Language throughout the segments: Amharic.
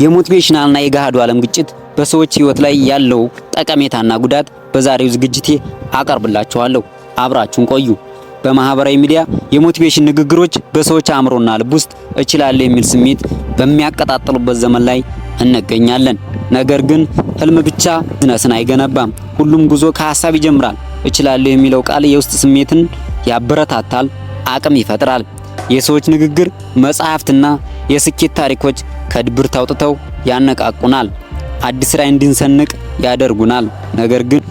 የሞቲቬሽናልና የገሃዱ ዓለም ግጭት በሰዎች ህይወት ላይ ያለው ጠቀሜታና ጉዳት በዛሬው ዝግጅቴ አቀርብላችኋለሁ። አብራችሁን ቆዩ። በማህበራዊ ሚዲያ የሞቲቬሽን ንግግሮች በሰዎች አእምሮና ልብ ውስጥ እችላለሁ የሚል ስሜት በሚያቀጣጥሉበት ዘመን ላይ እንገኛለን። ነገር ግን ህልም ብቻ ቢዝነስን አይገነባም። ሁሉም ጉዞ ከሐሳብ ይጀምራል። እችላለሁ የሚለው ቃል የውስጥ ስሜትን ያበረታታል፣ አቅም ይፈጥራል። የሰዎች ንግግር፣ መጽሐፍትና የስኬት ታሪኮች ከድብርት አውጥተው ያነቃቁናል፣ አዲስ ራዕይ እንድንሰንቅ ያደርጉናል። ነገር ግን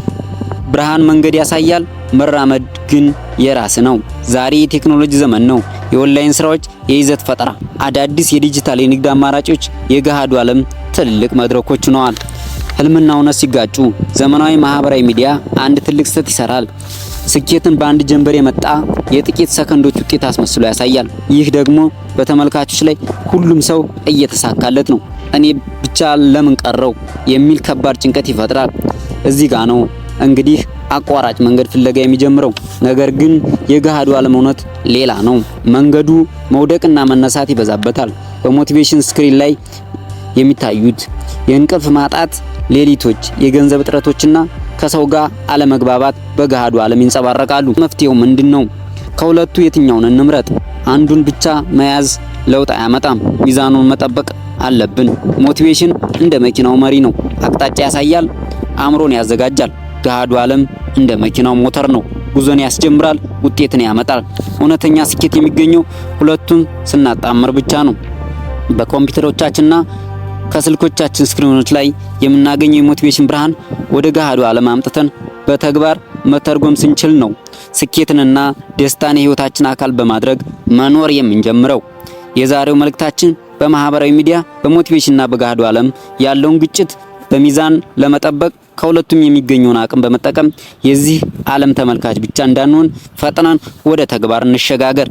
ብርሃን መንገድ ያሳያል፣ መራመድ ግን የራስ ነው። ዛሬ የቴክኖሎጂ ዘመን ነው። የኦንላይን ስራዎች፣ የይዘት ፈጠራ፣ አዳዲስ የዲጂታል የንግድ አማራጮች የገሃዱ ዓለም ትልቅ መድረኮች ሆነዋል። ህልምና እውነት ሲጋጩ ዘመናዊ ማህበራዊ ሚዲያ አንድ ትልቅ ስህተት ይሰራል። ስኬትን በአንድ ጀንበር የመጣ የጥቂት ሰከንዶች ውጤት አስመስሎ ያሳያል። ይህ ደግሞ በተመልካቾች ላይ ሁሉም ሰው እየተሳካለት ነው፣ እኔ ብቻ ለምን ቀረው የሚል ከባድ ጭንቀት ይፈጥራል። እዚህ ጋር ነው እንግዲህ አቋራጭ መንገድ ፍለጋ የሚጀምረው። ነገር ግን የገሃዱ ዓለም እውነት ሌላ ነው። መንገዱ መውደቅና መነሳት ይበዛበታል። በሞቲቬሽን ስክሪን ላይ የሚታዩት የእንቅልፍ ማጣት ሌሊቶች፣ የገንዘብ እጥረቶችና ከሰው ጋር አለመግባባት በገሃዱ ዓለም ይንጸባረቃሉ። መፍትሄው ምንድነው? ከሁለቱ የትኛውን እንምረጥ? አንዱን ብቻ መያዝ ለውጥ አያመጣም። ሚዛኑን መጠበቅ አለብን። ሞቲቬሽን እንደ መኪናው መሪ ነው። አቅጣጫ ያሳያል፣ አእምሮን ያዘጋጃል። ገሃዱ ዓለም እንደ መኪናው ሞተር ነው። ጉዞን ያስጀምራል፣ ውጤትን ያመጣል። እውነተኛ ስኬት የሚገኘው ሁለቱን ስናጣምር ብቻ ነው። በኮምፒውተሮቻችንና ከስልኮቻችን ስክሪኖች ላይ የምናገኘው የሞቲቬሽን ብርሃን ወደ ገሃዱ ዓለም አምጥተን በተግባር መተርጎም ስንችል ነው ስኬትንና ደስታን የህይወታችን አካል በማድረግ መኖር የምንጀምረው። የዛሬው መልእክታችን በማህበራዊ ሚዲያ በሞቲቬሽንና በገሃዱ ዓለም ያለውን ግጭት በሚዛን ለመጠበቅ ከሁለቱም የሚገኘውን አቅም በመጠቀም የዚህ ዓለም ተመልካች ብቻ እንዳንሆን ፈጥነን ወደ ተግባር እንሸጋገር።